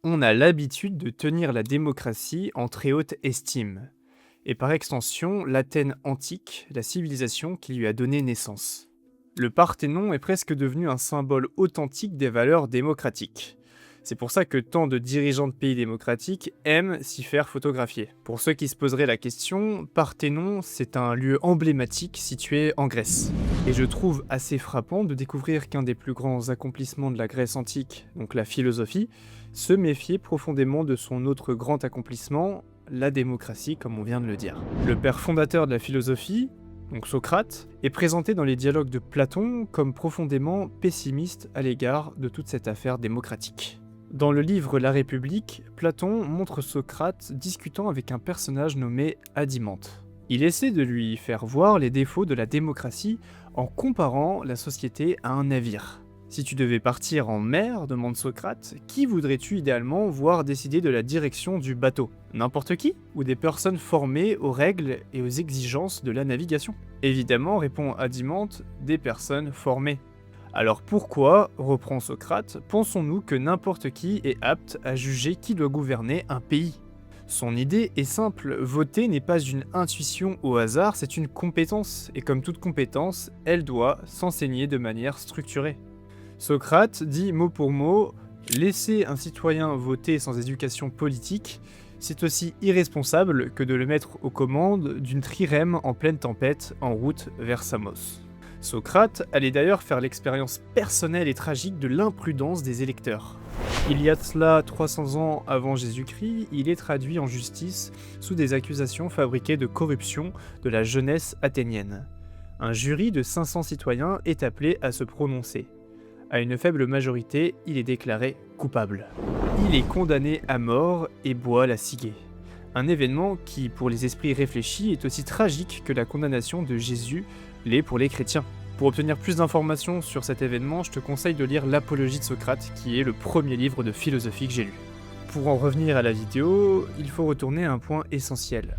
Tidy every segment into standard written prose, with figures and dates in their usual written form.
On a l'habitude de tenir la démocratie en très haute estime, et par extension l'Athènes antique, la civilisation qui lui a donné naissance. Le Parthénon est presque devenu un symbole authentique des valeurs démocratiques. C'est pour ça que tant de dirigeants de pays démocratiques aiment s'y faire photographier. Pour ceux qui se poseraient la question, Parthénon, c'est un lieu emblématique situé en Grèce. Et je trouve assez frappant de découvrir qu'un des plus grands accomplissements de la Grèce antique, donc la philosophie, se méfiait profondément de son autre grand accomplissement, la démocratie, comme on vient de le dire. Le père fondateur de la philosophie, donc Socrate, est présenté dans les dialogues de Platon comme profondément pessimiste à l'égard de toute cette affaire démocratique. Dans le livre La République, Platon montre Socrate discutant avec un personnage nommé Adimante. Il essaie de lui faire voir les défauts de la démocratie en comparant la société à un navire. Si tu devais partir en mer, demande Socrate, qui voudrais-tu idéalement voir décider de la direction du bateau? N'importe qui? Ou des personnes formées aux règles et aux exigences de la navigation? Évidemment, répond Adimante, des personnes formées. Alors pourquoi, reprend Socrate, pensons-nous que n'importe qui est apte à juger qui doit gouverner un pays? Son idée est simple, voter n'est pas une intuition au hasard, c'est une compétence, et comme toute compétence, elle doit s'enseigner de manière structurée. Socrate dit mot pour mot, laisser un citoyen voter sans éducation politique, c'est aussi irresponsable que de le mettre aux commandes d'une trirème en pleine tempête en route vers Samos. Socrate allait d'ailleurs faire l'expérience personnelle et tragique de l'imprudence des électeurs. Il y a de cela 300 ans avant Jésus-Christ, il est traduit en justice sous des accusations fabriquées de corruption de la jeunesse athénienne. Un jury de 500 citoyens est appelé à se prononcer. À une faible majorité, il est déclaré coupable. Il est condamné à mort et boit la ciguë. Un événement qui, pour les esprits réfléchis, est aussi tragique que la condamnation de Jésus l'est pour les chrétiens. Pour obtenir plus d'informations sur cet événement, je te conseille de lire l'Apologie de Socrate, qui est le premier livre de philosophie que j'ai lu. Pour en revenir à la vidéo, il faut retourner à un point essentiel.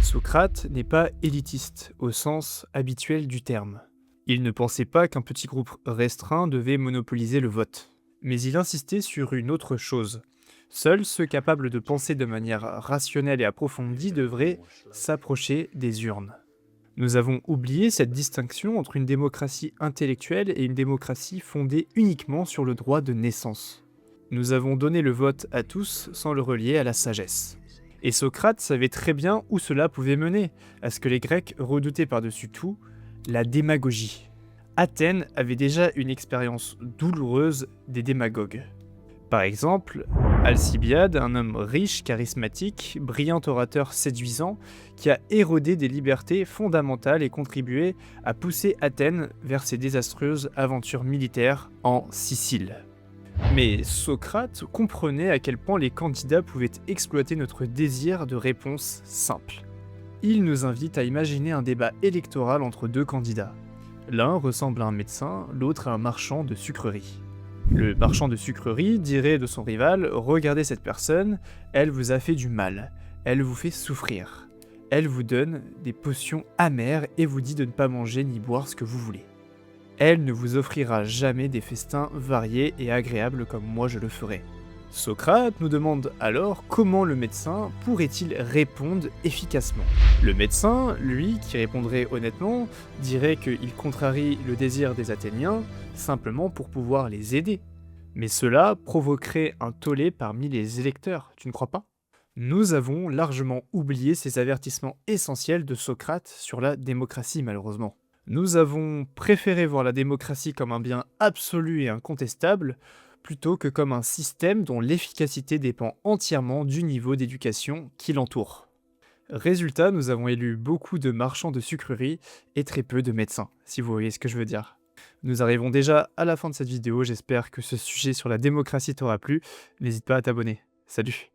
Socrate n'est pas élitiste, au sens habituel du terme. Il ne pensait pas qu'un petit groupe restreint devait monopoliser le vote. Mais il insistait sur une autre chose. Seuls ceux capables de penser de manière rationnelle et approfondie devraient s'approcher des urnes. Nous avons oublié cette distinction entre une démocratie intellectuelle et une démocratie fondée uniquement sur le droit de naissance. Nous avons donné le vote à tous sans le relier à la sagesse. Et Socrate savait très bien où cela pouvait mener, à ce que les Grecs redoutaient par-dessus tout, la démagogie. Athènes avait déjà une expérience douloureuse des démagogues. Par exemple, Alcibiade, un homme riche, charismatique, brillant orateur séduisant, qui a érodé des libertés fondamentales et contribué à pousser Athènes vers ses désastreuses aventures militaires en Sicile. Mais Socrate comprenait à quel point les candidats pouvaient exploiter notre désir de réponse simple. Il nous invite à imaginer un débat électoral entre deux candidats. L'un ressemble à un médecin, l'autre à un marchand de sucreries. Le marchand de sucreries dirait de son rival « Regardez cette personne, elle vous a fait du mal, elle vous fait souffrir. Elle vous donne des potions amères et vous dit de ne pas manger ni boire ce que vous voulez. Elle ne vous offrira jamais des festins variés et agréables comme moi je le ferai. » Socrate nous demande alors comment le médecin pourrait-il répondre efficacement. Le médecin, lui, qui répondrait honnêtement, dirait qu'il contrarie le désir des Athéniens simplement pour pouvoir les aider. Mais cela provoquerait un tollé parmi les électeurs, tu ne crois pas? Nous avons largement oublié ces avertissements essentiels de Socrate sur la démocratie malheureusement. Nous avons préféré voir la démocratie comme un bien absolu et incontestable, plutôt que comme un système dont l'efficacité dépend entièrement du niveau d'éducation qui l'entoure. Résultat, nous avons élu beaucoup de marchands de sucreries et très peu de médecins, si vous voyez ce que je veux dire. Nous arrivons déjà à la fin de cette vidéo, j'espère que ce sujet sur la démocratie t'aura plu, n'hésite pas à t'abonner. Salut!